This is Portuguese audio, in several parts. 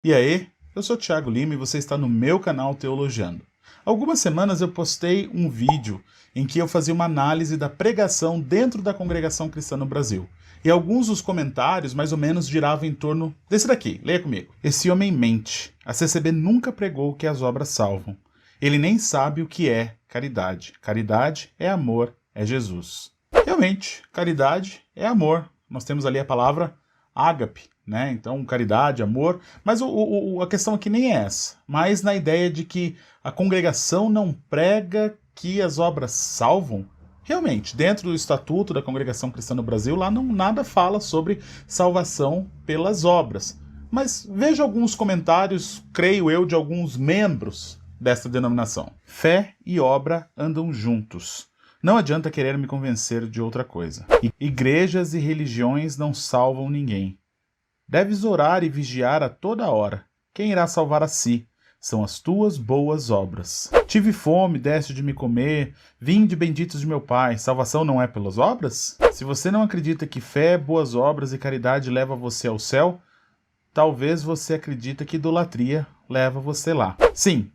E aí, eu sou Thiago Lima e você está no meu canal Teologiando. Há algumas semanas eu postei um vídeo em que eu fazia uma análise da pregação dentro da congregação cristã no Brasil. E alguns dos comentários mais ou menos giravam em torno desse daqui, leia comigo. Esse homem mente. A CCB nunca pregou que as obras salvam. Ele nem sabe o que é caridade. Caridade é amor, é Jesus. Realmente, caridade é amor. Nós temos ali a palavra ágape, né? Então, caridade, amor. Mas a questão aqui nem é essa. Mas na ideia de que a congregação não prega que as obras salvam. Realmente, dentro do Estatuto da Congregação Cristã no Brasil, lá não nada fala sobre salvação pelas obras. Mas veja alguns comentários, creio eu, de alguns membros desta denominação. Fé e obra andam juntos. Não adianta querer me convencer de outra coisa. Igrejas e religiões não salvam ninguém. Deves orar e vigiar a toda hora. Quem irá salvar a si? São as tuas boas obras. Tive fome, deste de me comer, vinde benditos de meu Pai. Salvação não é pelas obras? Se você não acredita que fé, boas obras e caridade leva você ao céu, talvez você acredita que idolatria leva você lá. Sim,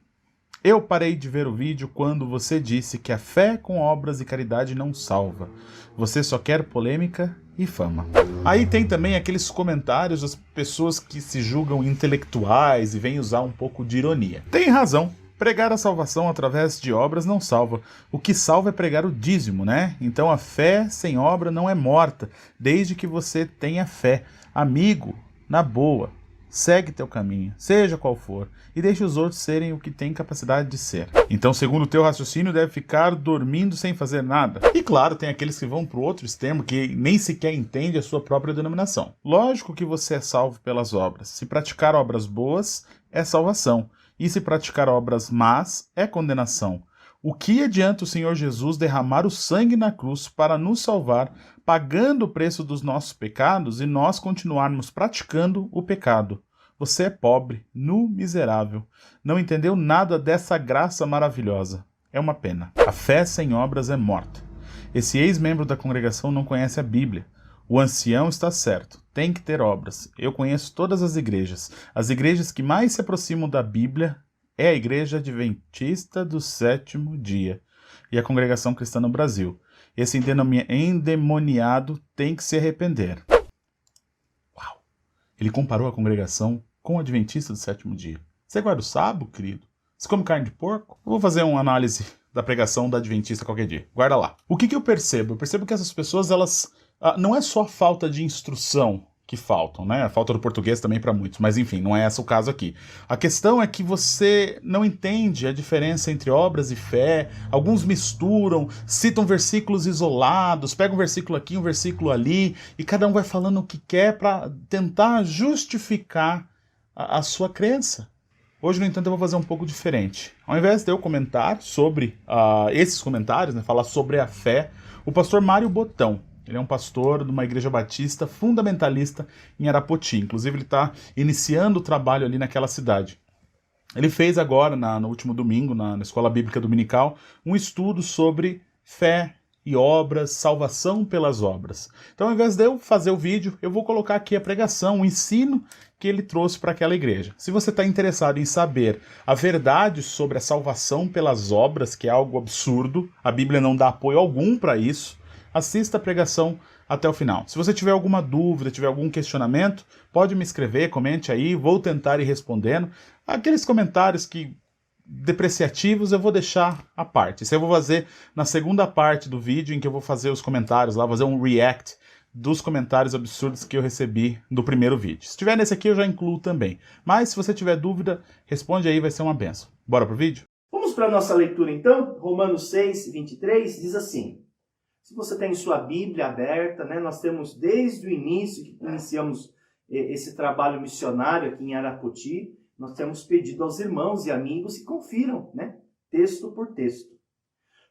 eu parei de ver o vídeo quando você disse que a fé com obras e caridade não salva. Você só quer polêmica e fama. Aí tem também aqueles comentários das pessoas que se julgam intelectuais e vêm usar um pouco de ironia. Tem razão. Pregar a salvação através de obras não salva. O que salva é pregar o dízimo, né? Então a fé sem obra não é morta, desde que você tenha fé. Amigo, na boa. Segue teu caminho, seja qual for, e deixe os outros serem o que têm capacidade de ser. Então, segundo o teu raciocínio, deve ficar dormindo sem fazer nada. E claro, tem aqueles que vão para o outro extremo, que nem sequer entende a sua própria denominação. Lógico que você é salvo pelas obras. Se praticar obras boas, é salvação. E se praticar obras más, é condenação. O que adianta o Senhor Jesus derramar o sangue na cruz para nos salvar, pagando o preço dos nossos pecados e nós continuarmos praticando o pecado? Você é pobre, nu, miserável. Não entendeu nada dessa graça maravilhosa. É uma pena. A fé sem obras é morta. Esse ex-membro da congregação não conhece a Bíblia. O ancião está certo. Tem que ter obras. Eu conheço todas as igrejas. As igrejas que mais se aproximam da Bíblia é a Igreja Adventista do Sétimo Dia e a Congregação Cristã no Brasil. Esse endemoniado tem que se arrepender. Uau! Ele comparou a congregação com o Adventista do Sétimo Dia. Você guarda o sábado, querido? Você come carne de porco? Eu vou fazer uma análise da pregação da Adventista qualquer dia. Guarda lá. O que eu percebo? Eu percebo que essas pessoas, elas... não é só falta de instrução que faltam, né? A falta do português também para muitos, mas enfim, não é esse o caso aqui. A questão é que você não entende a diferença entre obras e fé, alguns misturam, citam versículos isolados, pegam um versículo aqui, um versículo ali, e cada um vai falando o que quer para tentar justificar a sua crença. Hoje, no entanto, eu vou fazer um pouco diferente. Ao invés de eu comentar sobre esses comentários, né, falar sobre a fé, o pastor Mário Botão, ele é um pastor de uma igreja batista fundamentalista em Arapoti. Inclusive, ele está iniciando o trabalho ali naquela cidade. Ele fez agora, no último domingo, na Escola Bíblica Dominical, um estudo sobre fé e obras, salvação pelas obras. Então, ao invés de eu fazer o vídeo, eu vou colocar aqui a pregação, o ensino que ele trouxe para aquela igreja. Se você está interessado em saber a verdade sobre a salvação pelas obras, que é algo absurdo, a Bíblia não dá apoio algum para isso, assista a pregação até o final. Se você tiver alguma dúvida, tiver algum questionamento, pode me escrever, comente aí, vou tentar ir respondendo. Aqueles comentários que depreciativos eu vou deixar à parte. Isso eu vou fazer na segunda parte do vídeo, em que eu vou fazer os comentários lá, fazer um react dos comentários absurdos que eu recebi do primeiro vídeo. Se tiver nesse aqui, eu já incluo também. Mas se você tiver dúvida, responde aí, vai ser uma benção. Bora pro vídeo? Vamos para a nossa leitura então? Romanos 6, 23 diz assim: se você tem sua Bíblia aberta, né, nós temos desde o início, que iniciamos esse trabalho missionário aqui em Arapoti, nós temos pedido aos irmãos e amigos que confiram, né, texto por texto.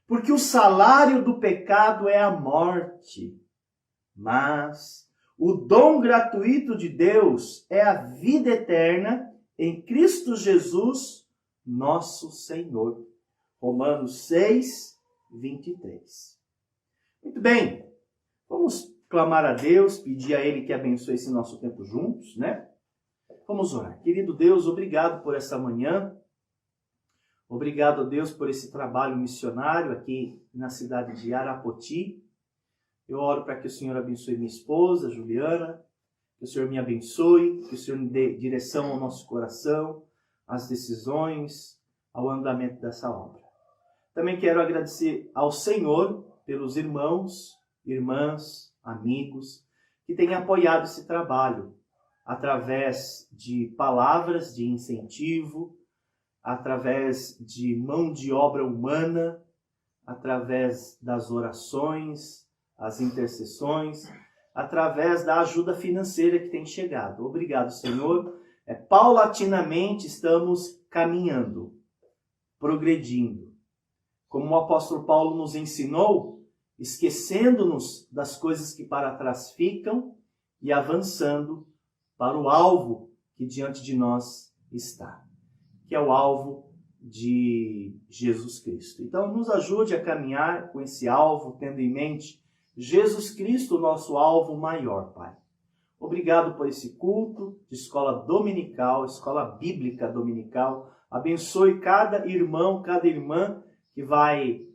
Porque o salário do pecado é a morte, mas o dom gratuito de Deus é a vida eterna em Cristo Jesus, nosso Senhor. Romanos 6, 23. Muito bem, vamos clamar a Deus, pedir a Ele que abençoe esse nosso tempo juntos, né? Vamos orar. Querido Deus, obrigado por essa manhã. Obrigado, Deus, por esse trabalho missionário aqui na cidade de Arapoti. Eu oro para que o Senhor abençoe minha esposa, Juliana, que o Senhor me abençoe, que o Senhor me dê direção ao nosso coração, às decisões, ao andamento dessa obra. Também quero agradecer ao Senhor pelos irmãos, irmãs, amigos que têm apoiado esse trabalho através de palavras de incentivo, através de mão de obra humana, através das orações, as intercessões, através da ajuda financeira que tem chegado. Obrigado, Senhor. Paulatinamente estamos caminhando, progredindo. Como o apóstolo Paulo nos ensinou, esquecendo-nos das coisas que para trás ficam e avançando para o alvo que diante de nós está, que é o alvo de Jesus Cristo. Então, nos ajude a caminhar com esse alvo, tendo em mente Jesus Cristo, nosso alvo maior, Pai. Obrigado por esse culto de escola dominical, escola bíblica dominical. Abençoe cada irmão, cada irmã que vai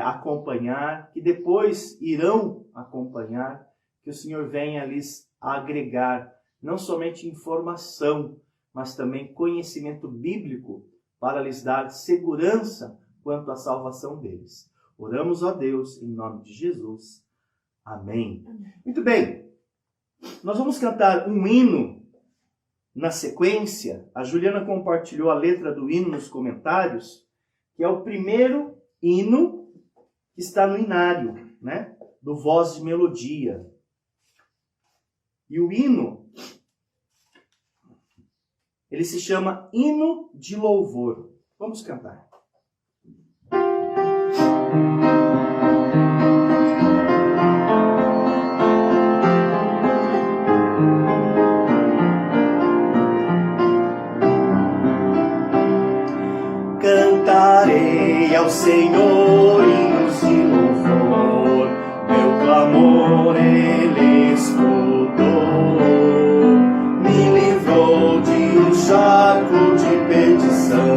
acompanhar, que depois irão acompanhar, que o Senhor venha lhes agregar não somente informação, mas também conhecimento bíblico para lhes dar segurança quanto à salvação deles. Oramos a Deus em nome de Jesus. Amém. Muito bem. Nós vamos cantar um hino na sequência. A Juliana compartilhou a letra do hino nos comentários, que é o primeiro hino que está no inário, né? Do Voz de Melodia. E o hino, ele se chama Hino de Louvor. Vamos cantar. Cantarei ao Senhor hinos de louvor, meu clamor Ele escutou, me livrou de um charco de perdição,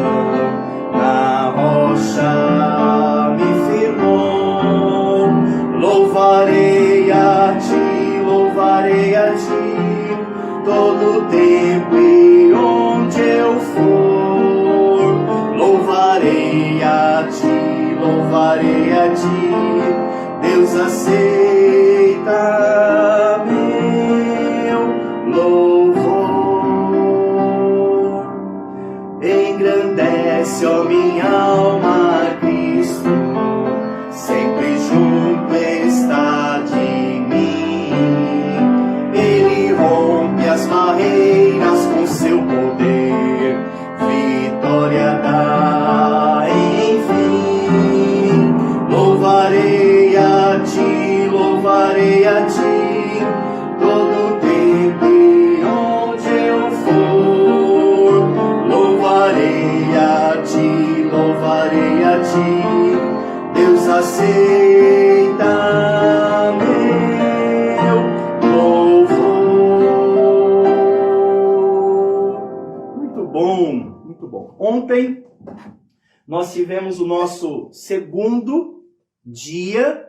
na rocha me firmou. Louvarei a Ti, todo o tempo e onde eu for. Louvarei a Ti, Deus aceita meu louvor. Engrandece, ó minha alma, a Cristo, sempre junto está de mim. Ele rompe as barreiras com seu poder, vitória dá, enfim. Louvarei a Ti, todo o tempo e onde eu for. Louvarei a Ti, Deus aceita meu louvor. Muito bom, muito bom. Ontem nós tivemos o nosso segundo dia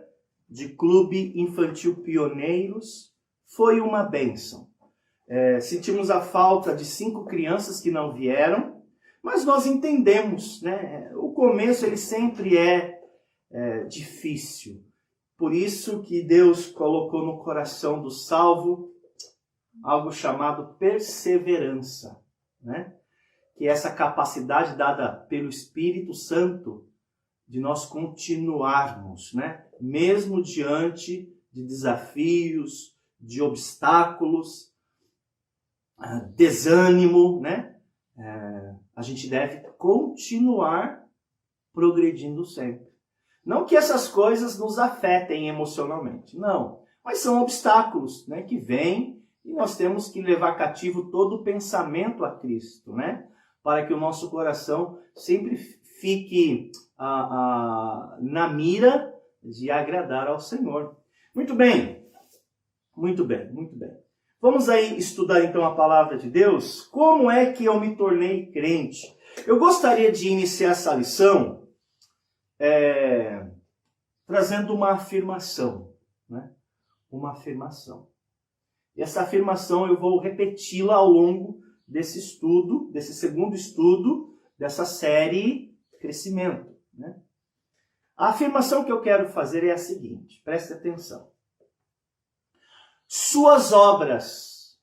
de Clube Infantil Pioneiros. Foi uma bênção. Sentimos a falta de 5 crianças que não vieram, mas nós entendemos, né? O começo ele sempre é difícil. Por isso que Deus colocou no coração do salvo algo chamado perseverança, né? Que é essa capacidade dada pelo Espírito Santo de nós continuarmos, né? Mesmo diante de desafios, de obstáculos, desânimo, né? A gente deve continuar progredindo sempre. Não que essas coisas nos afetem emocionalmente, não. Mas são obstáculos, né, que vêm e nós temos que levar cativo todo o pensamento a Cristo, né? Para que o nosso coração sempre fique na mira de agradar ao Senhor. Muito bem, muito bem, muito bem. Vamos aí estudar então a palavra de Deus? Como é que eu me tornei crente? Eu gostaria de iniciar essa lição trazendo uma afirmação, né? Uma afirmação. E essa afirmação eu vou repeti-la ao longo desse estudo, desse segundo estudo, dessa série Crescimento, né? A afirmação que eu quero fazer é a seguinte, preste atenção. Suas obras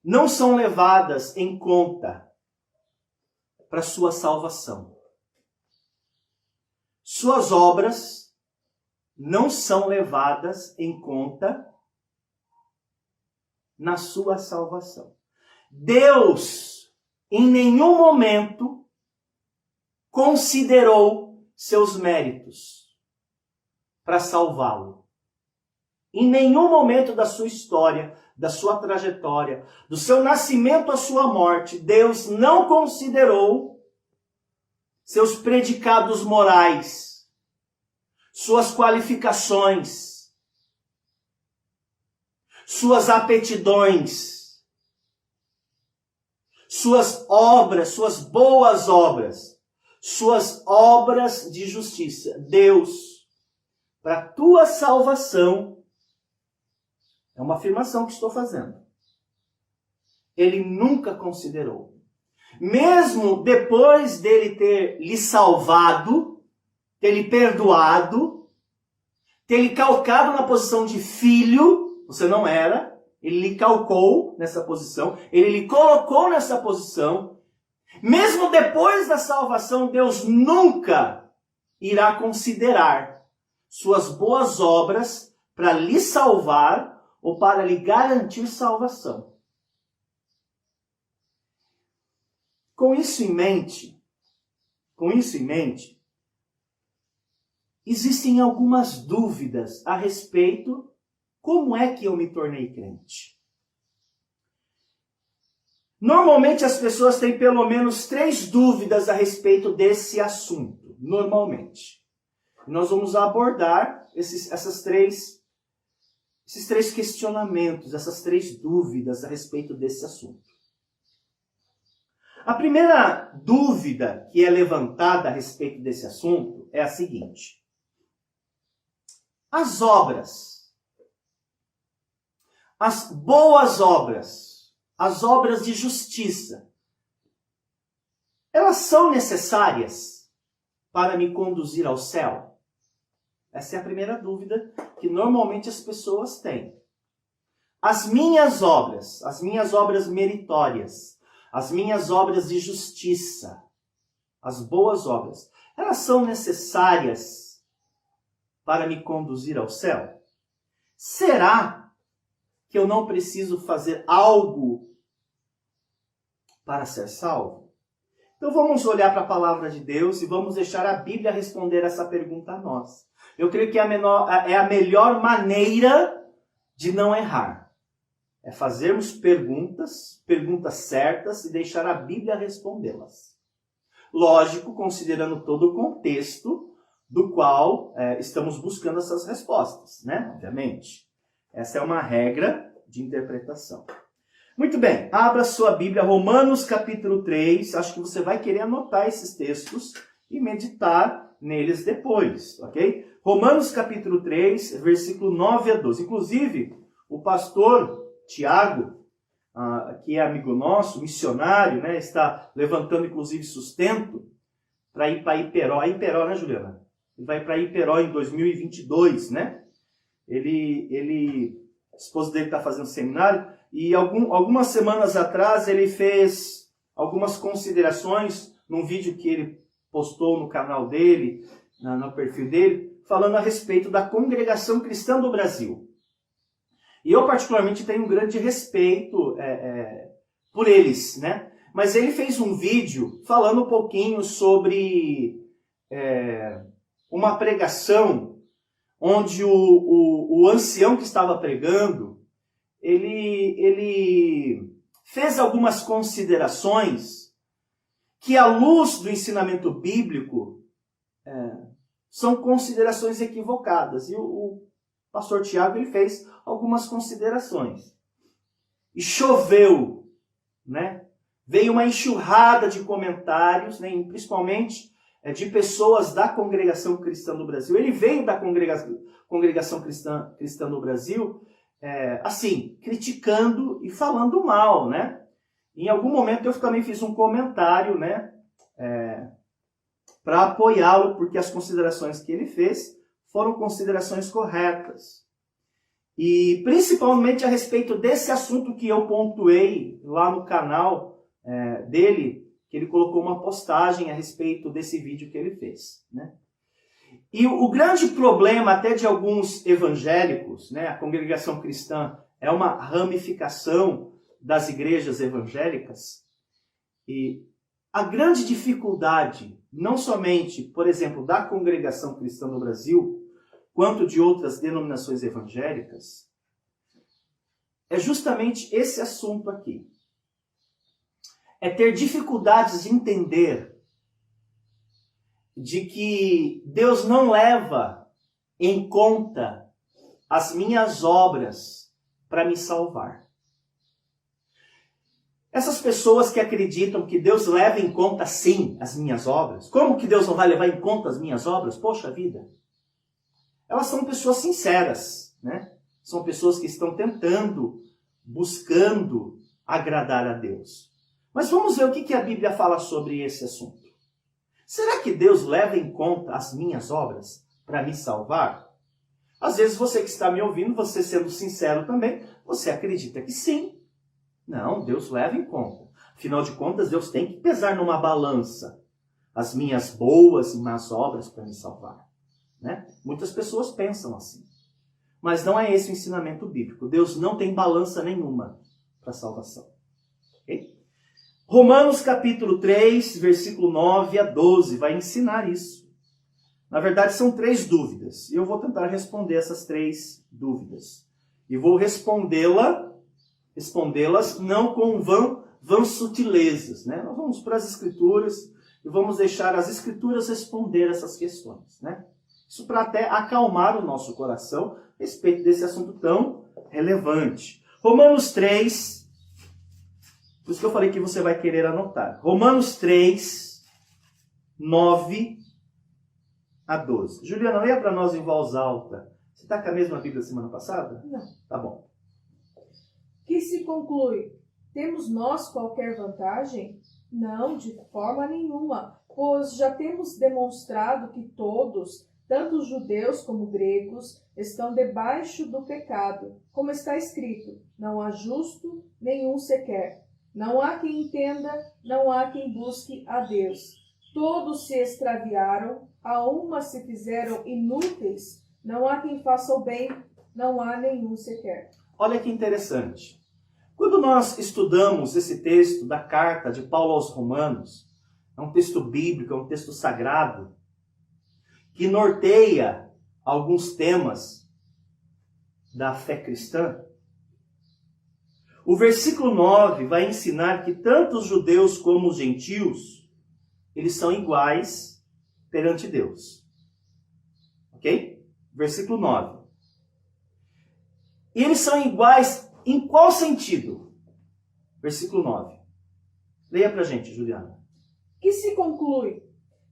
não são levadas em conta para sua salvação. Suas obras não são levadas em conta na sua salvação. Deus, em nenhum momento, considerou seus méritos para salvá-lo. Em nenhum momento da sua história, da sua trajetória, do seu nascimento à sua morte, Deus não considerou seus predicados morais, suas qualificações, suas aptidões, suas obras, suas boas obras, suas obras de justiça. Deus, para a tua salvação, é uma afirmação que estou fazendo. Ele nunca considerou. Mesmo depois dele ter lhe salvado, ter lhe perdoado, ter lhe calcado na posição de filho, você não era, ele lhe calcou nessa posição, ele lhe colocou nessa posição. Mesmo depois da salvação, Deus nunca irá considerar suas boas obras para lhe salvar ou para lhe garantir salvação. Com isso em mente, existem algumas dúvidas a respeito como é que eu me tornei crente. Normalmente as pessoas têm pelo menos 3 dúvidas a respeito desse assunto. Normalmente. Nós vamos abordar esses três questionamentos, essas 3 dúvidas a respeito desse assunto. A primeira dúvida que é levantada a respeito desse assunto é a seguinte. As obras, as boas obras, as obras de justiça, elas são necessárias para me conduzir ao céu? Essa é a primeira dúvida que normalmente as pessoas têm. As minhas obras meritórias, as minhas obras de justiça, as boas obras, elas são necessárias para me conduzir ao céu? Será que eu não preciso fazer algo para ser salvo? Então vamos olhar para a palavra de Deus e vamos deixar a Bíblia responder essa pergunta a nós. Eu creio que é a melhor maneira de não errar. É fazermos perguntas certas e deixar a Bíblia respondê-las. Lógico, considerando todo o contexto do qual estamos buscando essas respostas, né? Obviamente. Essa é uma regra de interpretação. Muito bem, abra sua Bíblia, Romanos capítulo 3. Acho que você vai querer anotar esses textos e meditar neles depois, ok? Romanos capítulo 3, versículo 9 a 12. Inclusive, o pastor Tiago, que é amigo nosso, missionário, né, está levantando inclusive sustento para ir para Iperó. É Iperó, né, Juliana? Ele vai para Iperó em 2022, né? A esposa dele está fazendo seminário e algumas semanas atrás ele fez algumas considerações num vídeo que ele postou no canal dele, no perfil dele, falando a respeito da congregação cristã do Brasil. E eu particularmente tenho um grande respeito por eles, né? Mas ele fez um vídeo falando um pouquinho sobre uma pregação onde o ancião que estava pregando, ele fez algumas considerações que, à luz do ensinamento bíblico, são considerações equivocadas. E o pastor Tiago ele fez algumas considerações. E choveu, né? Veio uma enxurrada de comentários, né? Principalmente de pessoas da Congregação Cristã do Brasil. Ele veio da Congregação Cristã do Brasil, assim, criticando e falando mal, né? Em algum momento eu também fiz um comentário, né? Para apoiá-lo, porque as considerações que ele fez foram considerações corretas. E principalmente a respeito desse assunto que eu pontuei lá no canal dele, que ele colocou uma postagem a respeito desse vídeo que ele fez, né? E o grande problema até de alguns evangélicos, né? A congregação cristã é uma ramificação das igrejas evangélicas, e a grande dificuldade, não somente, por exemplo, da congregação cristã no Brasil, quanto de outras denominações evangélicas, é justamente esse assunto aqui. É ter dificuldades de entender de que Deus não leva em conta as minhas obras para me salvar. Essas pessoas que acreditam que Deus leva em conta, sim, as minhas obras. Como que Deus não vai levar em conta as minhas obras? Poxa vida. Elas são pessoas sinceras, né? São pessoas que estão tentando, buscando agradar a Deus. Mas vamos ver o que a Bíblia fala sobre esse assunto. Será que Deus leva em conta as minhas obras para me salvar? Às vezes você que está me ouvindo, você sendo sincero também, você acredita que sim. Não, Deus leva em conta. Afinal de contas, Deus tem que pesar numa balança as minhas boas e más obras para me salvar, né? Muitas pessoas pensam assim. Mas não é esse o ensinamento bíblico. Deus não tem balança nenhuma para a salvação. Okay? Romanos capítulo 3, versículo 9 a 12, vai ensinar isso. Na verdade, são 3 dúvidas. E eu vou tentar responder essas 3 dúvidas. E vou respondê-las não com vãs sutilezas, né? Nós vamos para as Escrituras e vamos deixar as Escrituras responder essas questões, né? Isso para até acalmar o nosso coração a respeito desse assunto tão relevante. Romanos 3, por isso que eu falei que você vai querer anotar. Romanos 3, 9 a 12. Juliana, leia para nós em voz alta. Você está com a mesma Bíblia da semana passada? Não. Tá bom. Que se conclui? Temos nós qualquer vantagem? Não, de forma nenhuma, pois já temos demonstrado que todos, tanto os judeus como gregos, estão debaixo do pecado, como está escrito: não há justo nenhum sequer. Não há quem entenda, não há quem busque a Deus. Todos se extraviaram, a uma se fizeram inúteis, não há quem faça o bem, não há nenhum sequer. Olha que interessante. Quando nós estudamos esse texto da carta de Paulo aos Romanos, é um texto bíblico, é um texto sagrado, que norteia alguns temas da fé cristã. O versículo 9 vai ensinar que tanto os judeus como os gentios, eles são iguais perante Deus. Ok? Versículo 9. E eles são iguais em qual sentido? Versículo 9. Leia pra gente, Juliana. Que se conclui?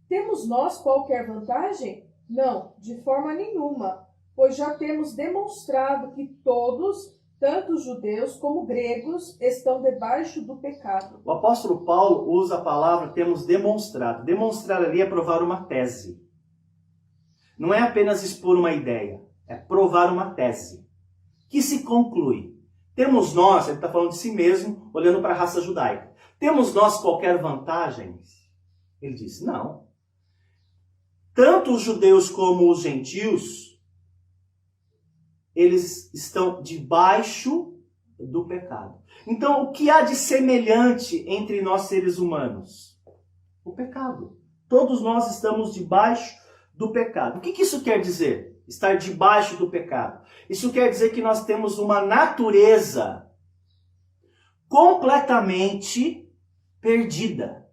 Temos nós qualquer vantagem? Não, de forma nenhuma, pois já temos demonstrado que todos, tanto os judeus como gregos, estão debaixo do pecado. O apóstolo Paulo usa a palavra temos demonstrado. Demonstrar ali é provar uma tese. Não é apenas expor uma ideia, é provar uma tese. Que se conclui? Temos nós, ele está falando de si mesmo, olhando para a raça judaica. Temos nós qualquer vantagem? Ele diz, não. Tanto os judeus como os gentios, eles estão debaixo do pecado. Então, o que há de semelhante entre nós seres humanos? O pecado. Todos nós estamos debaixo do pecado. O que isso quer dizer? Estar debaixo do pecado. Isso quer dizer que nós temos uma natureza completamente perdida.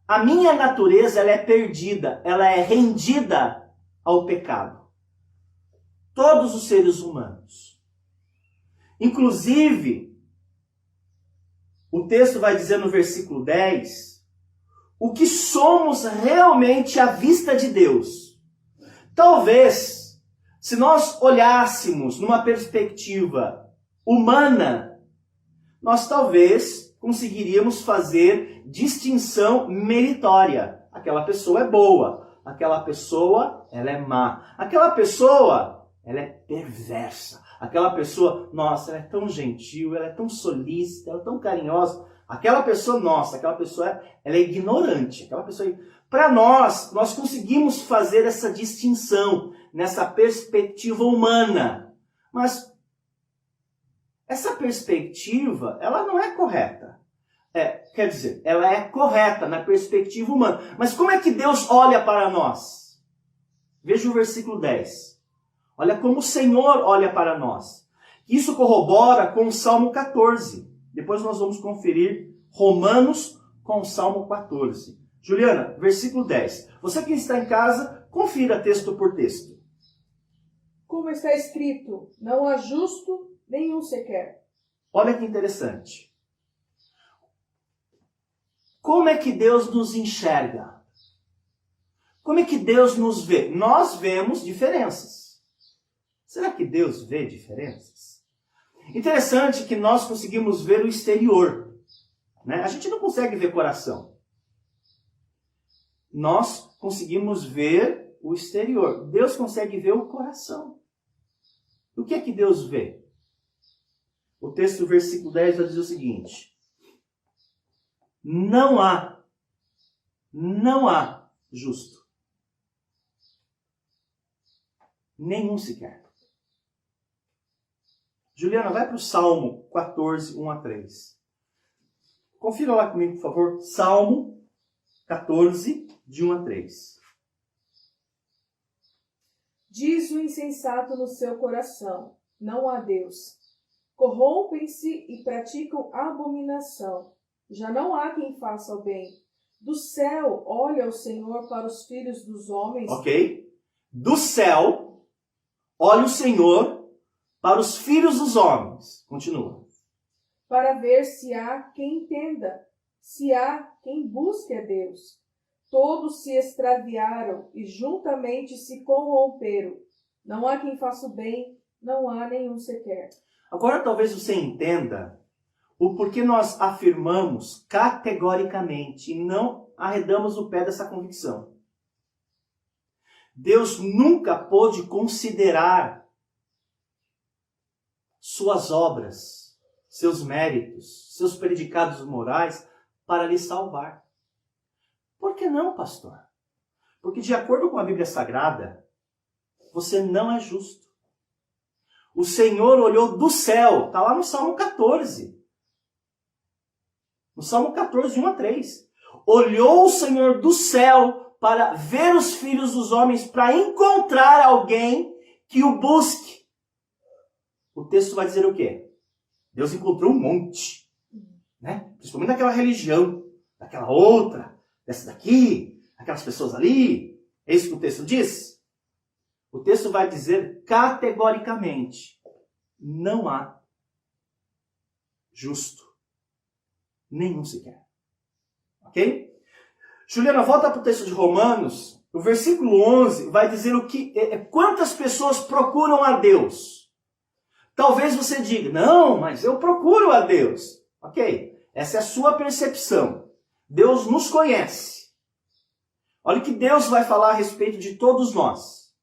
A minha natureza, ela é perdida, ela é rendida ao pecado. Todos os seres humanos. Inclusive, o texto vai dizer no versículo 10, o que somos realmente à vista de Deus. Talvez, se nós olhássemos numa perspectiva humana, nós talvez conseguiríamos fazer distinção meritória. Aquela pessoa é boa, aquela pessoa ela é má, aquela pessoa ela é perversa, aquela pessoa, nossa, ela é tão gentil, ela é tão solícita, ela é tão carinhosa. Aquela pessoa, nossa, aquela pessoa ela é ignorante. Aquela pessoa, para nós conseguimos fazer essa distinção nessa perspectiva humana. Mas essa perspectiva, ela não é correta. Quer dizer, ela é correta na perspectiva humana. Mas como é que Deus olha para nós? Veja o versículo 10. Olha como o Senhor olha para nós. Isso corrobora com o Salmo 14. Depois nós vamos conferir Romanos com o Salmo 14. Juliana, versículo 10. Você que está em casa, confira texto por texto. Como está escrito, não há justo nenhum sequer. Olha que interessante. Como é que Deus nos enxerga? Como é que Deus nos vê? Nós vemos diferenças. Será que Deus vê diferenças? Interessante que nós conseguimos ver o exterior. Né? A gente não consegue ver coração. Nós conseguimos ver o exterior. Deus consegue ver o coração. O que é que Deus vê? O texto do versículo 10 vai dizer o seguinte. Não há justo. Nenhum sequer. Juliana, vai para o Salmo 14, 1 a 3. Confira lá comigo, por favor. Salmo 14, de 1 a 3. Diz o insensato no seu coração, não há Deus. Corrompem-se e praticam abominação. Já não há quem faça o bem. Do céu olha o Senhor para os filhos dos homens. Ok. Do céu olha o Senhor para os filhos dos homens. Continua. Para ver se há quem entenda, se há quem busque a Deus. Todos se extraviaram e juntamente se corromperam. Não há quem faça o bem, não há nenhum sequer. Agora talvez você entenda o porquê nós afirmamos categoricamente e não arredamos o pé dessa convicção. Deus nunca pôde considerar suas obras, seus méritos, seus predicados morais para lhe salvar. Por que não, pastor? Porque de acordo com a Bíblia Sagrada, você não é justo. O Senhor olhou do céu, está lá no Salmo 14. No Salmo 14, 1 a 3. Olhou o Senhor do céu para ver os filhos dos homens, para encontrar alguém que o busque. O texto vai dizer o quê? Deus encontrou um monte. Né? Principalmente daquela religião, daquela outra, dessa daqui, aquelas pessoas ali. É isso que o texto diz? O texto vai dizer categoricamente, não há justo. Nenhum sequer. Ok? Juliana, volta para o texto de Romanos. O versículo 11 vai dizer o que, quantas pessoas procuram a Deus. Talvez você diga, não, mas eu procuro a Deus. Ok, essa é a sua percepção. Deus nos conhece. Olha o que Deus vai falar a respeito de todos nós.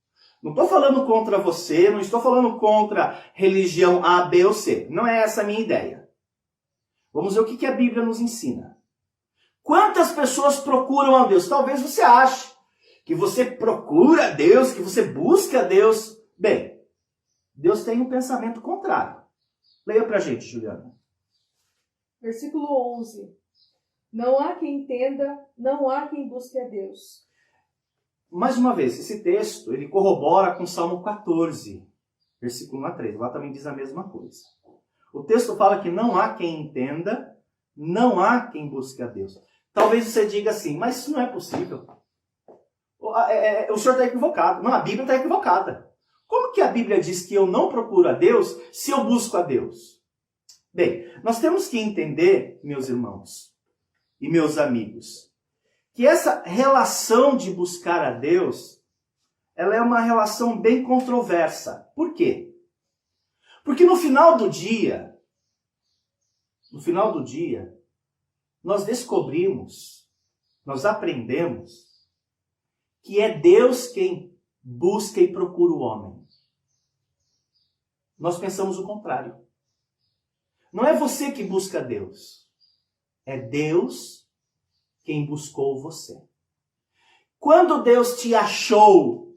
Não estou falando contra você, não estou falando contra religião A, B ou C. Não é essa a minha ideia. Vamos ver o que a Bíblia nos ensina. Quantas pessoas procuram a Deus? Talvez você ache que você procura a Deus, que você busca a Deus. Bem, Deus tem um pensamento contrário. Leia pra gente, Juliana. Versículo 11. Não há quem entenda, não há quem busque a Deus. Mais uma vez, esse texto, ele corrobora com o Salmo 14, versículo 1 a 3. Lá também diz a mesma coisa. O texto fala que não há quem entenda, não há quem busque a Deus. Talvez você diga assim, mas isso não é possível. O senhor está equivocado. Não, a Bíblia está equivocada. Como que a Bíblia diz que eu não procuro a Deus se eu busco a Deus? Bem, nós temos que entender, meus irmãos e meus amigos, que essa relação de buscar a Deus, ela é uma relação bem controversa. Por quê? Porque no final do dia, nós descobrimos, nós aprendemos que é Deus quem busca e procura o homem. Nós pensamos o contrário. Não é você que busca Deus. É Deus quem buscou você. Quando Deus te achou,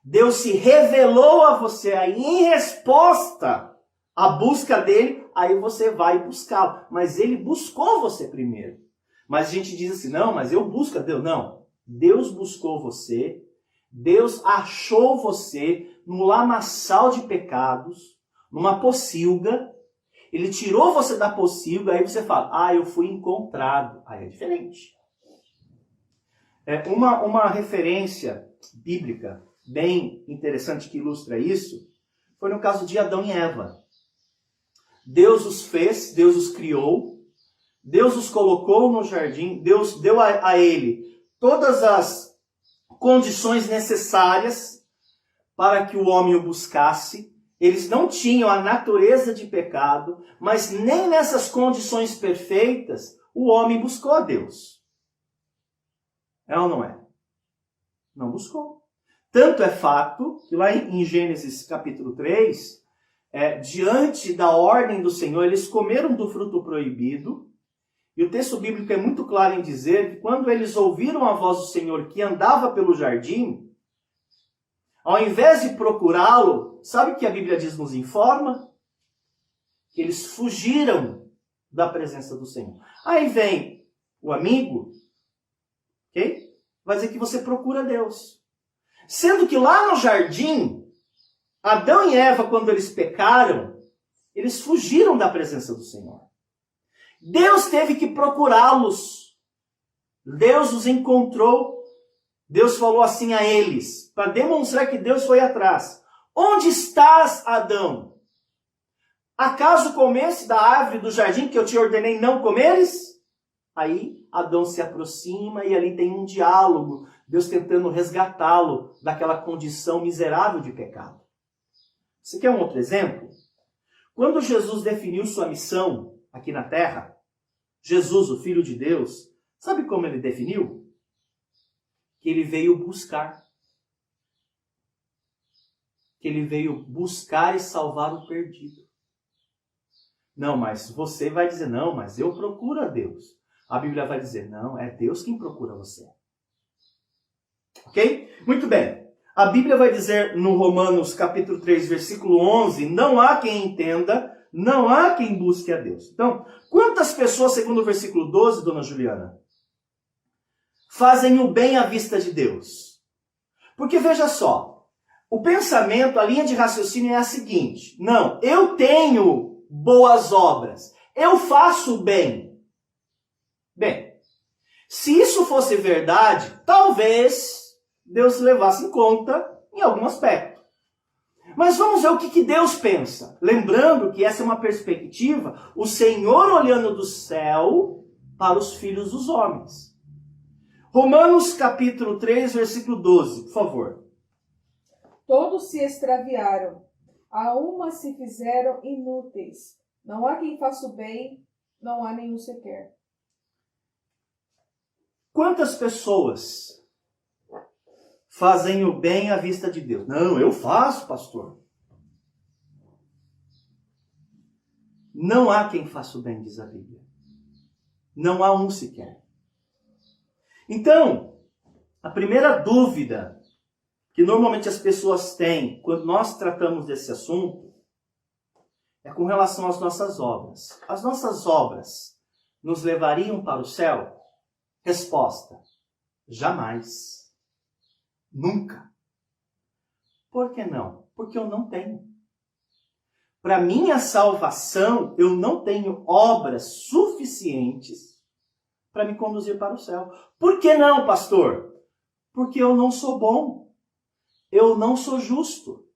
Deus se revelou a você, aí em resposta à busca dele, aí você vai buscá-lo. Mas ele buscou você primeiro. Mas a gente diz assim, não, mas eu busco a Deus. Não, Deus buscou você, Deus achou você num lamaçal de pecados, numa pocilga. Ele tirou você da pocilga, aí você fala, eu fui encontrado. Aí é diferente. Uma referência bíblica bem interessante que ilustra isso foi no caso de Adão e Eva. Deus os fez, Deus os criou, Deus os colocou no jardim, Deus deu a ele todas as condições necessárias para que o homem o buscasse. Eles não tinham a natureza de pecado, mas nem nessas condições perfeitas o homem buscou a Deus. É ou não é? Não buscou. Tanto é fato que lá em Gênesis capítulo 3, diante da ordem do Senhor, eles comeram do fruto proibido. E o texto bíblico é muito claro em dizer que quando eles ouviram a voz do Senhor que andava pelo jardim, ao invés de procurá-lo, sabe o que a Bíblia nos informa? Que eles fugiram da presença do Senhor. Aí vem o amigo, ok? Vai dizer que você procura Deus. Sendo que lá no jardim, Adão e Eva, quando eles pecaram, eles fugiram da presença do Senhor. Deus teve que procurá-los. Deus os encontrou. Deus falou assim a eles, para demonstrar que Deus foi atrás. Onde estás, Adão? Acaso comeste da árvore do jardim que eu te ordenei não comeres? Aí Adão se aproxima e ali tem um diálogo. Deus tentando resgatá-lo daquela condição miserável de pecado. Você quer um outro exemplo? Quando Jesus definiu sua missão aqui na terra, Jesus, o Filho de Deus, sabe como ele definiu? Que ele veio buscar. Que ele veio buscar e salvar o perdido. Não, mas você vai dizer, não, mas eu procuro a Deus. A Bíblia vai dizer, não, é Deus quem procura você. Ok? Muito bem. A Bíblia vai dizer no Romanos capítulo 3, versículo 11, não há quem entenda, não há quem busque a Deus. Então, quantas pessoas, segundo o versículo 12, dona Juliana, fazem o bem à vista de Deus? Porque veja só, o pensamento, a linha de raciocínio é a seguinte, não, eu tenho boas obras, eu faço o bem. Bem, se isso fosse verdade, talvez Deus levasse em conta em algum aspecto. Mas vamos ver o que Deus pensa. Lembrando que essa é uma perspectiva, o Senhor olhando do céu para os filhos dos homens. Romanos capítulo 3, versículo 12, por favor. Todos se extraviaram, a uma se fizeram inúteis. Não há quem faça o bem, não há nenhum sequer. Quantas pessoas fazem o bem à vista de Deus? Não, eu faço, pastor. Não há quem faça o bem, diz a Bíblia. Não há um sequer. Então, a primeira dúvida que normalmente as pessoas têm quando nós tratamos desse assunto é com relação às nossas obras. As nossas obras nos levariam para o céu? Resposta: jamais. Nunca. Por que não? Porque eu não tenho. Para minha salvação, eu não tenho obras suficientes para me conduzir para o céu. Por que não, pastor? Porque eu não sou bom. Eu não sou justo.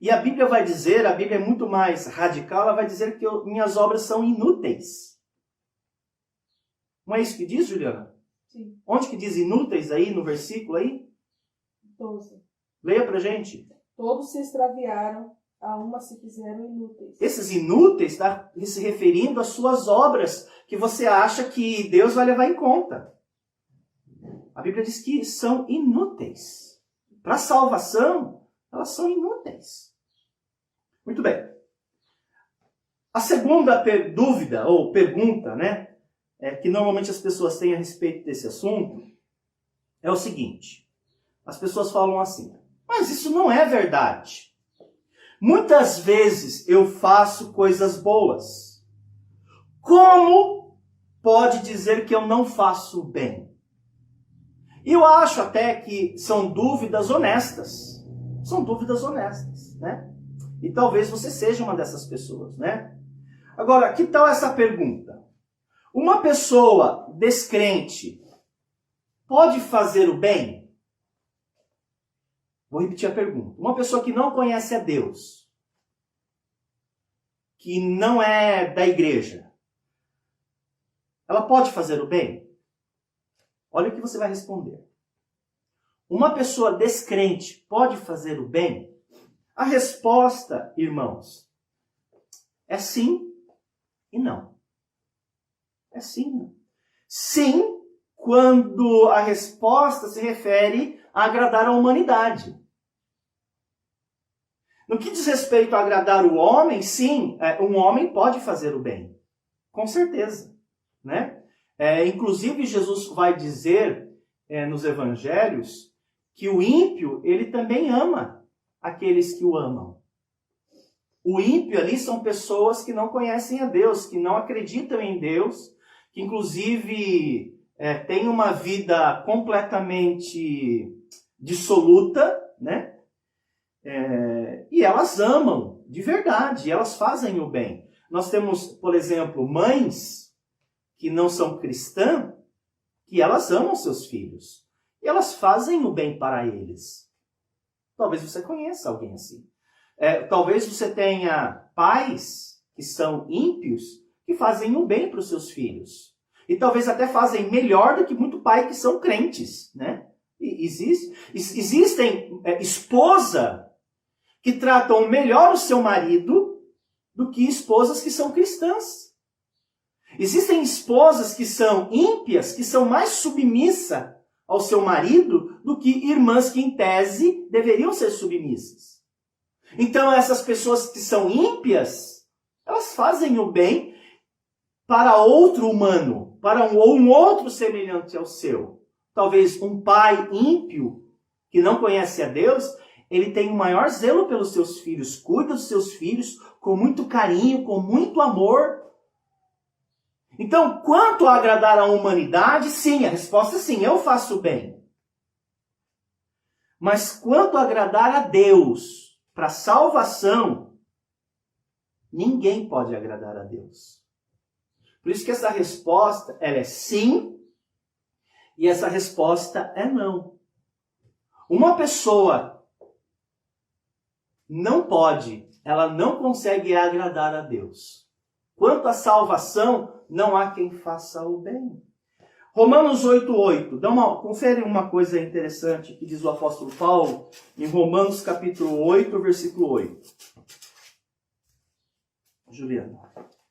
E a Bíblia vai dizer, a Bíblia é muito mais radical, ela vai dizer que minhas obras são inúteis. Não é isso que diz, Juliana? Sim. Onde que diz inúteis aí, no versículo aí? 12. Leia pra gente. Todos se extraviaram, a uma se fizeram inúteis. Esses inúteis está se referindo às suas obras, que você acha que Deus vai levar em conta. A Bíblia diz que são inúteis. Para a salvação, elas são inúteis. Muito bem. A segunda dúvida, ou pergunta, né, que normalmente as pessoas têm a respeito desse assunto, é o seguinte. As pessoas falam assim, mas isso não é verdade. Muitas vezes eu faço coisas boas. Como pode dizer que eu não faço bem? E eu acho até que são dúvidas honestas. São dúvidas honestas, né? E talvez você seja uma dessas pessoas, né? Agora, que tal essa pergunta? Uma pessoa descrente pode fazer o bem? Vou repetir a pergunta. Uma pessoa que não conhece a Deus, que não é da igreja, ela pode fazer o bem? Olha o que você vai responder. Uma pessoa descrente pode fazer o bem? A resposta, irmãos, é sim e não. É sim e não. Sim, quando a resposta se refere a agradar a humanidade. No que diz respeito a agradar o homem, sim, um homem pode fazer o bem. Com certeza. Né? Inclusive, Jesus vai dizer nos evangelhos que o ímpio, ele também ama aqueles que o amam. O ímpio ali são pessoas que não conhecem a Deus, que não acreditam em Deus, que inclusive têm uma vida completamente dissoluta, né? E elas amam de verdade, elas fazem o bem. Nós temos, por exemplo, mães que não são cristãs, que elas amam seus filhos. E elas fazem o bem para eles. Talvez você conheça alguém assim. Talvez você tenha pais que são ímpios, que fazem o bem para os seus filhos. E talvez até fazem melhor do que muito pai que são crentes, né? Existem esposas que tratam melhor o seu marido do que esposas que são cristãs. Existem esposas que são ímpias, que são mais submissas ao seu marido do que irmãs que, em tese, deveriam ser submissas. Então, essas pessoas que são ímpias, elas fazem o bem para outro humano, para um outro semelhante ao seu. Talvez um pai ímpio, que não conhece a Deus, ele tem o maior zelo pelos seus filhos, cuida dos seus filhos com muito carinho, com muito amor. Então, quanto a agradar a humanidade, sim, a resposta é sim, eu faço bem. Mas quanto a agradar a Deus, para salvação, ninguém pode agradar a Deus. Por isso que essa resposta, ela é sim, e essa resposta é não. Uma pessoa não pode, ela não consegue agradar a Deus. Quanto à salvação, não há quem faça o bem. Romanos 8:8. Confere uma coisa interessante que diz o apóstolo Paulo em Romanos capítulo 8, versículo 8. Juliana.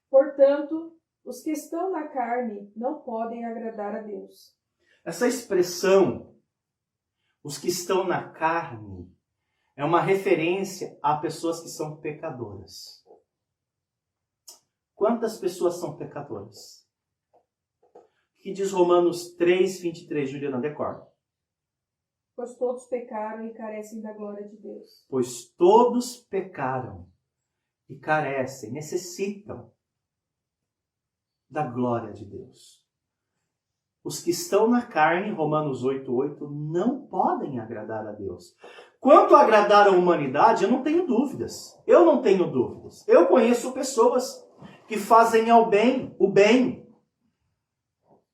Portanto, os que estão na carne não podem agradar a Deus. Essa expressão, os que estão na carne, é uma referência a pessoas que são pecadoras. Quantas pessoas são pecadoras? O que diz Romanos 3:23, Juliana, decora. Pois todos pecaram e carecem da glória de Deus. Pois todos pecaram e carecem, necessitam da glória de Deus. Os que estão na carne, Romanos 8:8, não podem agradar a Deus. Quanto a agradar a humanidade, eu não tenho dúvidas. Eu não tenho dúvidas. Eu conheço pessoas que fazem o bem,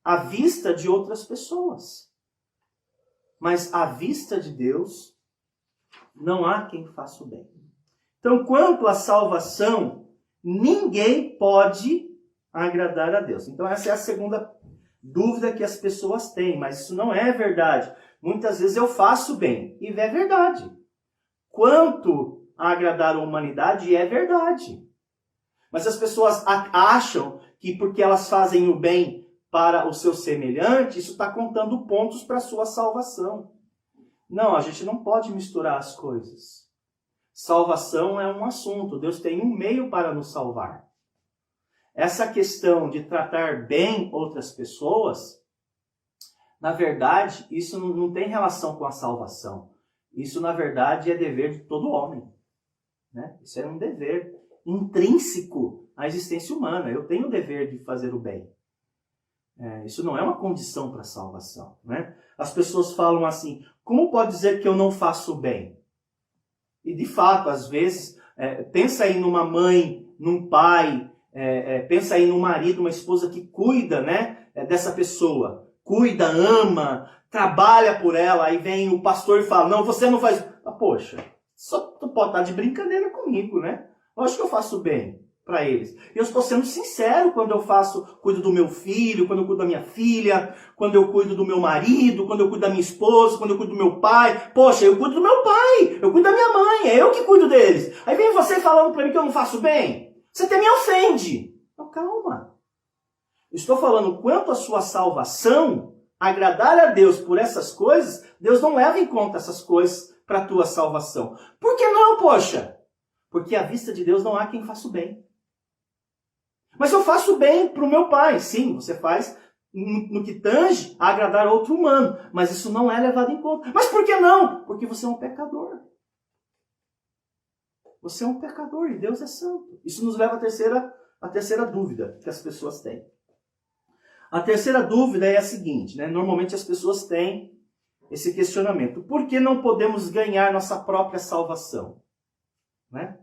à vista de outras pessoas. Mas à vista de Deus, não há quem faça o bem. Então, quanto à salvação, ninguém pode agradar a Deus. Então, essa é a segunda dúvida que as pessoas têm, mas isso não é verdade. Muitas vezes eu faço bem, e é verdade. Quanto a agradar a humanidade, é verdade. Mas as pessoas acham que porque elas fazem o bem para o seu semelhante, isso está contando pontos para a sua salvação. Não, a gente não pode misturar as coisas. Salvação é um assunto, Deus tem um meio para nos salvar. Essa questão de tratar bem outras pessoas, na verdade, isso não tem relação com a salvação. Isso, na verdade, é dever de todo homem. Né? Isso é um dever intrínseco à existência humana. Eu tenho o dever de fazer o bem. Isso não é uma condição para a salvação. Né? As pessoas falam assim, como pode dizer que eu não faço o bem? E, de fato, às vezes, pensa aí numa mãe, num pai, pensa aí num marido, uma esposa que cuida, né, dessa pessoa. Cuida, ama, trabalha por ela. Aí vem o pastor e fala, não, você não faz... Poxa, só tu pode estar de brincadeira comigo, né? Lógico que eu faço bem para eles. Eu estou sendo sincero quando eu cuido do meu filho, quando eu cuido da minha filha, quando eu cuido do meu marido, quando eu cuido da minha esposa, quando eu cuido do meu pai. Poxa, eu cuido do meu pai, eu cuido da minha mãe, é eu que cuido deles. Aí vem você falando para mim que eu não faço bem. Você até me ofende. Então, calma. Eu estou falando quanto à sua salvação, agradar a Deus por essas coisas, Deus não leva em conta essas coisas para a tua salvação. Por que não, poxa? Porque à vista de Deus não há quem faça o bem. Mas eu faço bem para o meu pai. Sim, você faz no que tange a agradar outro humano. Mas isso não é levado em conta. Mas por que não? Porque você é um pecador. Você é um pecador e Deus é santo. Isso nos leva à terceira dúvida que as pessoas têm. A terceira dúvida é a seguinte, né? Normalmente as pessoas têm esse questionamento. Por que não podemos ganhar nossa própria salvação? Né?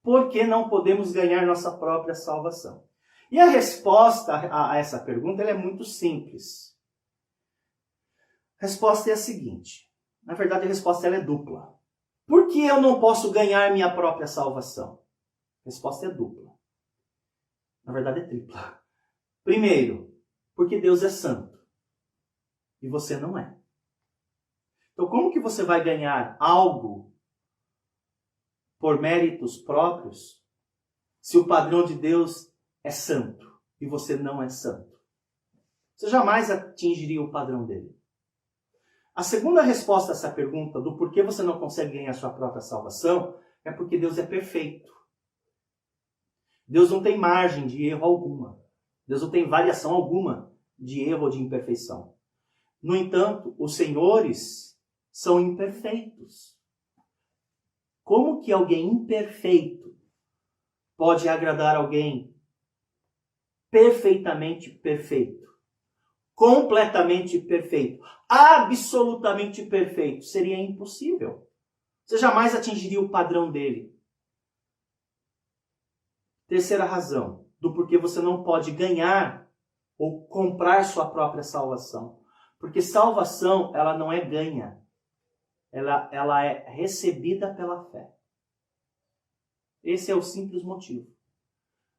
Por que não podemos ganhar nossa própria salvação? E a resposta a essa pergunta ela é muito simples. A resposta é a seguinte. Na verdade, a resposta ela é dupla. Por que eu não posso ganhar minha própria salvação? A resposta é dupla. Na verdade, é tripla. Primeiro, porque Deus é santo. E você não é. Então, como que você vai ganhar algo por méritos próprios, se o padrão de Deus é santo e você não é santo? Você jamais atingiria o padrão dele. A segunda resposta a essa pergunta do porquê você não consegue ganhar sua própria salvação é porque Deus é perfeito. Deus não tem margem de erro alguma. Deus não tem variação alguma de erro ou de imperfeição. No entanto, os senhores são imperfeitos. Como que alguém imperfeito pode agradar alguém perfeitamente perfeito? Completamente perfeito. Absolutamente perfeito. Seria impossível. Você jamais atingiria o padrão dele. Terceira razão do porquê você não pode ganhar ou comprar sua própria salvação. Porque salvação, ela não é ganha. Ela é recebida pela fé. Esse é o simples motivo.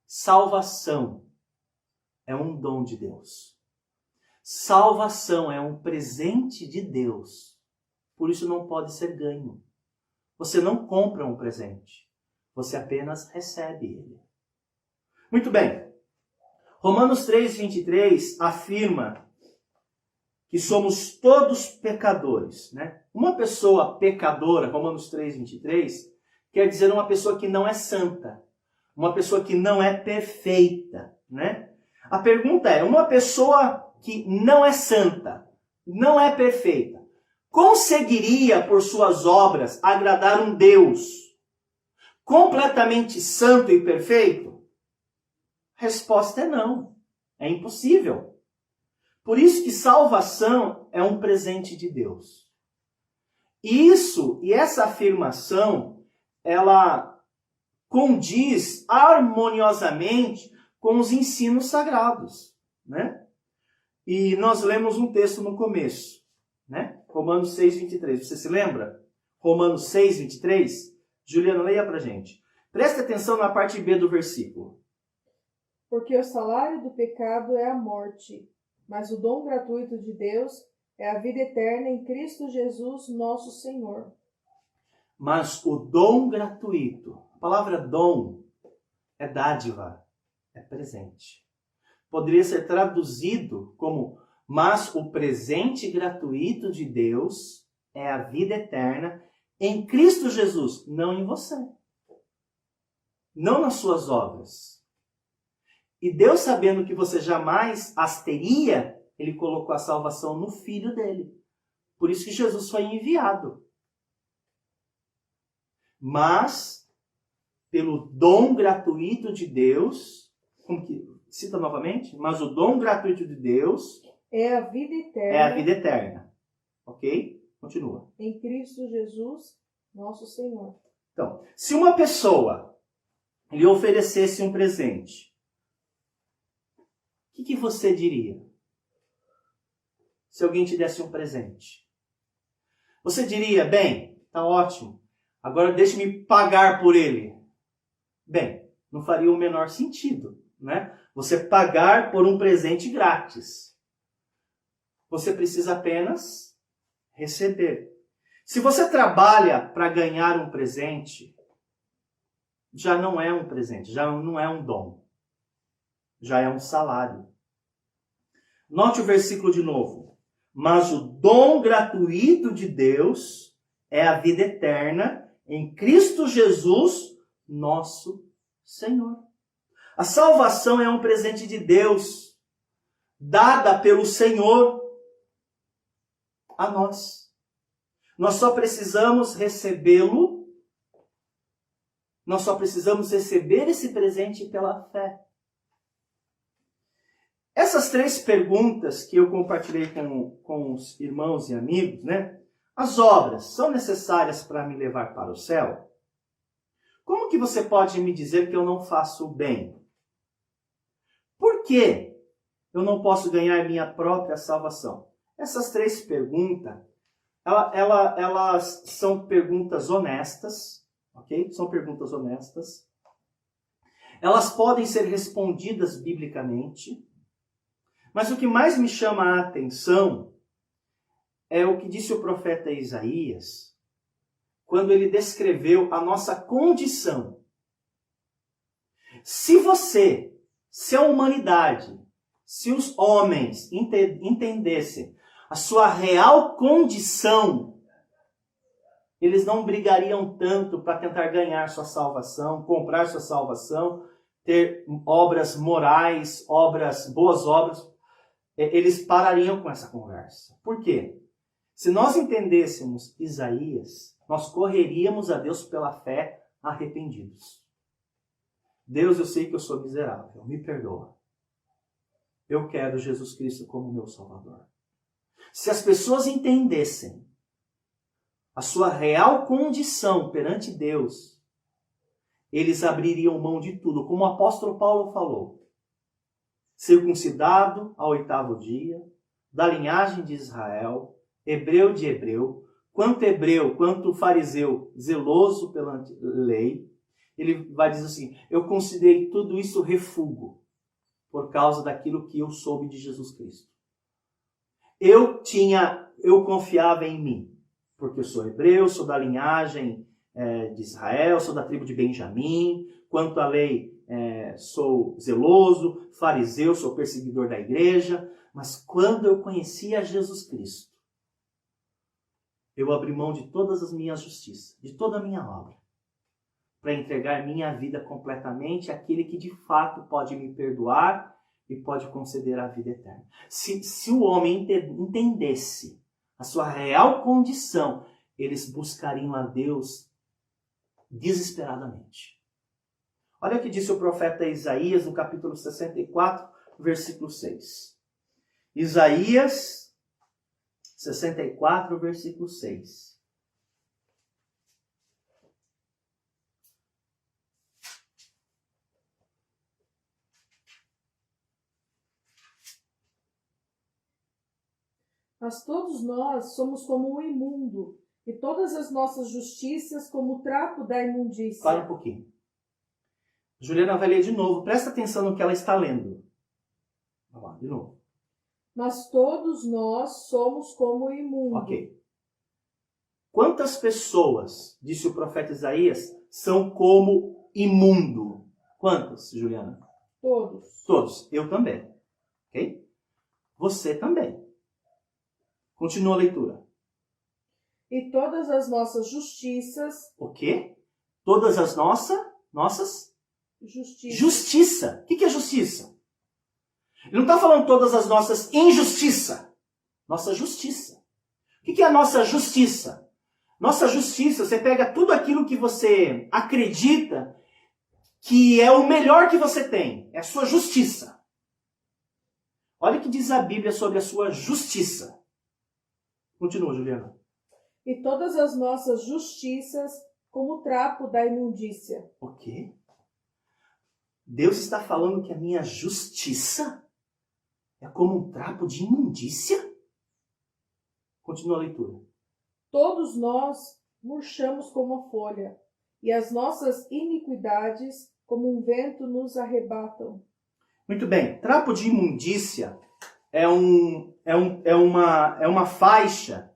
Salvação é um dom de Deus. Salvação é um presente de Deus. Por isso não pode ser ganho. Você não compra um presente. Você apenas recebe ele. Muito bem. Romanos 3:23 afirma que somos todos pecadores, né? Uma pessoa pecadora, Romanos 3:23, quer dizer uma pessoa que não é santa, uma pessoa que não é perfeita, né? A pergunta é, uma pessoa que não é santa, não é perfeita, conseguiria por suas obras agradar um Deus completamente santo e perfeito? A resposta é não, é impossível. Por isso que salvação é um presente de Deus. Isso e essa afirmação, ela condiz harmoniosamente com os ensinos sagrados, né? E nós lemos um texto no começo, né? Romanos 6:23. Você se lembra? Romanos 6:23 Juliana, leia pra gente. Preste atenção na parte B do versículo. Porque o salário do pecado é a morte, mas o dom gratuito de Deus é a vida eterna em Cristo Jesus, nosso Senhor. Mas o dom gratuito, a palavra dom é dádiva, é presente. Poderia ser traduzido como, mas o presente gratuito de Deus é a vida eterna em Cristo Jesus, não em você. Não nas suas obras. E Deus, sabendo que você jamais as teria, Ele colocou a salvação no Filho dele. Por isso que Jesus foi enviado. Mas, pelo dom gratuito de Deus, como que cita novamente? Mas o dom gratuito de Deus é a vida eterna. É a vida eterna. Ok? Continua. Em Cristo Jesus, nosso Senhor. Então, se uma pessoa lhe oferecesse um presente, o que você diria? Se alguém te desse um presente. Você diria, bem, tá ótimo, agora deixe-me pagar por ele. Bem, não faria o menor sentido, né? Você pagar por um presente grátis. Você precisa apenas receber. Se você trabalha para ganhar um presente, já não é um presente, já não é um dom. Já é um salário. Note o versículo de novo. Mas o dom gratuito de Deus é a vida eterna em Cristo Jesus, nosso Senhor. A salvação é um presente de Deus, dada pelo Senhor a nós. Nós só precisamos recebê-lo, nós só precisamos receber esse presente pela fé. Essas 3 perguntas que eu compartilhei com os irmãos e amigos, né? As obras são necessárias para me levar para o céu? Como que você pode me dizer que eu não faço o bem? Por que eu não posso ganhar minha própria salvação? Essas 3 perguntas, elas são perguntas honestas, ok? São perguntas honestas. Elas podem ser respondidas biblicamente. Mas o que mais me chama a atenção é o que disse o profeta Isaías, quando ele descreveu a nossa condição. Se a humanidade, se os homens entendessem a sua real condição, eles não brigariam tanto para tentar ganhar sua salvação, comprar sua salvação, ter obras morais, boas obras. Eles parariam com essa conversa. Por quê? Se nós entendêssemos Isaías, nós correríamos a Deus pela fé arrependidos. Deus, eu sei que eu sou miserável, me perdoa. Eu quero Jesus Cristo como meu Salvador. Se as pessoas entendessem a sua real condição perante Deus, eles abririam mão de tudo, como o apóstolo Paulo falou. Circuncidado ao 8º dia, da linhagem de Israel, hebreu de hebreu, quanto fariseu, zeloso pela lei, ele vai dizer assim, eu considerei tudo isso refúgio, por causa daquilo que eu soube de Jesus Cristo. Eu confiava em mim, porque eu sou hebreu, sou da linhagem de Israel, sou da tribo de Benjamim, quanto à lei, sou zeloso, fariseu, sou perseguidor da igreja, mas quando eu conheci a Jesus Cristo, eu abri mão de todas as minhas justiças, de toda a minha obra, para entregar minha vida completamente àquele que de fato pode me perdoar e pode conceder a vida eterna. Se o homem entendesse a sua real condição, eles buscariam a Deus desesperadamente. Olha o que disse o profeta Isaías no capítulo 64, versículo 6. Isaías 64, versículo 6. Mas todos nós somos como um imundo, E todas as nossas justiças como o trapo da imundícia. Para um pouquinho. Juliana vai ler de novo. Presta atenção no que ela está lendo. Vamos lá, de novo. Mas todos nós somos como o imundo. Ok. Quantas pessoas, disse o profeta Isaías, são como imundo? Quantas, Juliana? Todos. Todos. Eu também. Ok? Você também. Continua a leitura. E todas as nossas justiças. O quê? Todas as nossas? Justiça. Justiça. O que é justiça? Ele não está falando todas as nossas injustiça. Nossa justiça. O que é a nossa justiça? Nossa justiça, você pega tudo aquilo que você acredita que é o melhor que você tem. É a sua justiça. Olha o que diz a Bíblia sobre a sua justiça. Continua, Juliana. E todas as nossas justiças como o trapo da imundícia. O quê? Deus está falando que a minha justiça é como um trapo de imundícia? Continua a leitura. Todos nós murchamos como a folha, e as nossas iniquidades como um vento nos arrebatam. Muito bem. Trapo de imundícia é uma faixa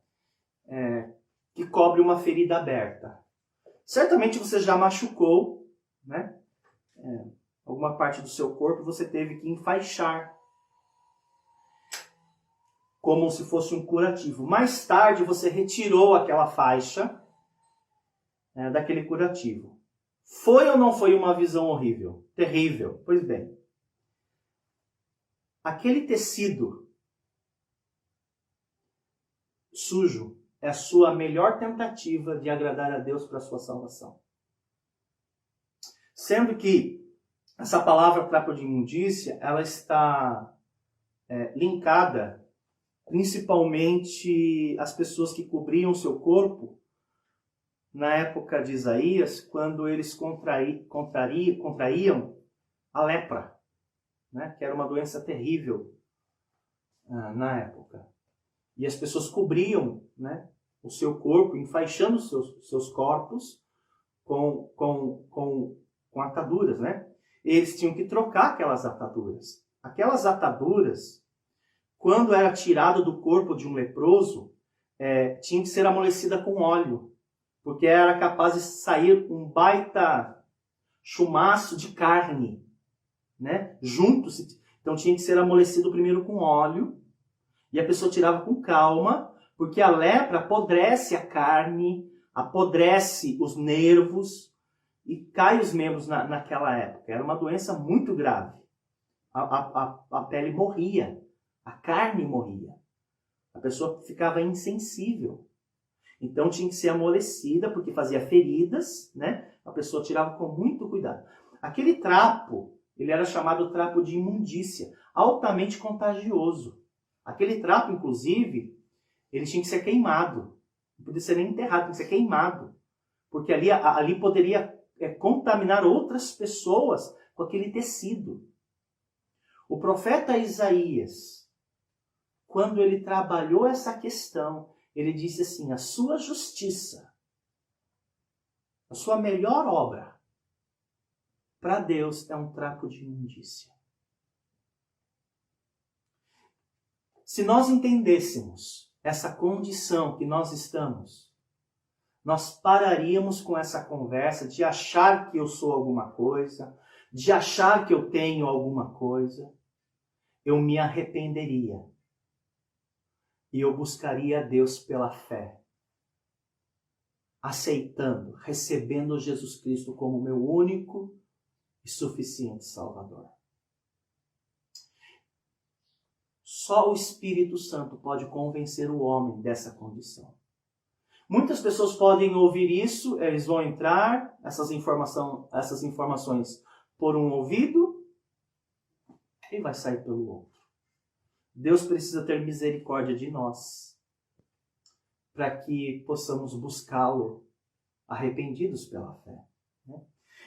que cobre uma ferida aberta. Certamente você já machucou, né? Alguma parte do seu corpo, você teve que enfaixar. Como se fosse um curativo. Mais tarde você retirou aquela faixa daquele curativo. Foi ou não foi uma visão horrível? Terrível. Pois bem. Aquele tecido sujo é a sua melhor tentativa de agradar a Deus para a sua salvação. Sendo que essa palavra trapo de imundícia, ela está linkada principalmente as pessoas que cobriam seu corpo na época de Isaías, quando eles contraíam a lepra, né? Que era uma doença terrível na época. E as pessoas cobriam, né, o seu corpo, enfaixando os seus corpos com ataduras, né? Eles tinham que trocar aquelas ataduras. Aquelas ataduras, quando era tirado do corpo de um leproso, tinha que ser amolecida com óleo, porque era capaz de sair um baita chumaço de carne, né? Juntos. Então tinha que ser amolecido primeiro com óleo, e a pessoa tirava com calma, porque a lepra apodrece a carne, apodrece os nervos e cai os membros naquela época. Era uma doença muito grave. A pele morria. A carne morria. A pessoa ficava insensível. Então tinha que ser amolecida, porque fazia feridas, né? A pessoa tirava com muito cuidado. Aquele trapo, ele era chamado trapo de imundícia, altamente contagioso. Aquele trapo, inclusive, ele tinha que ser queimado. Não podia ser nem enterrado, tinha que ser queimado. Porque ali poderia contaminar outras pessoas com aquele tecido. O profeta Isaías, quando ele trabalhou essa questão, ele disse assim: a sua justiça, a sua melhor obra, para Deus é um trapo de imundícia. Se nós entendêssemos essa condição que nós estamos, nós pararíamos com essa conversa de achar que eu sou alguma coisa, de achar que eu tenho alguma coisa. Eu me arrependeria. E eu buscaria a Deus pela fé, aceitando, recebendo Jesus Cristo como meu único e suficiente Salvador. Só o Espírito Santo pode convencer o homem dessa condição. Muitas pessoas podem ouvir isso, eles vão entrar, essas informações por um ouvido e vai sair pelo outro. Deus precisa ter misericórdia de nós, para que possamos buscá-lo arrependidos pela fé.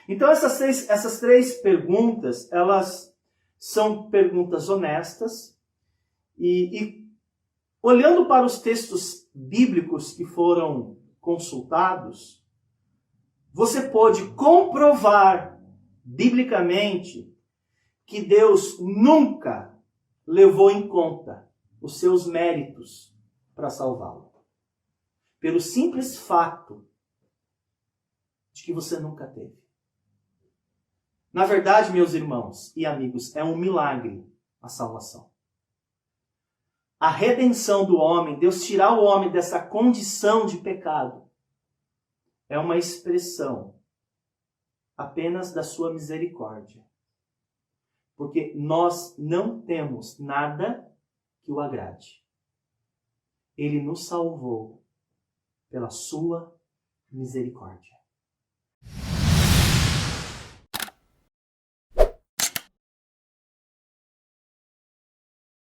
Então essas três perguntas, elas são perguntas honestas, e olhando para os textos bíblicos que foram consultados, você pôde comprovar biblicamente que Deus nunca levou em conta os seus méritos para salvá-lo. Pelo simples fato de que você nunca teve. Na verdade, meus irmãos e amigos, é um milagre a salvação. A redenção do homem, Deus tirar o homem dessa condição de pecado, é uma expressão apenas da sua misericórdia. Porque nós não temos nada que o agrade. Ele nos salvou pela sua misericórdia.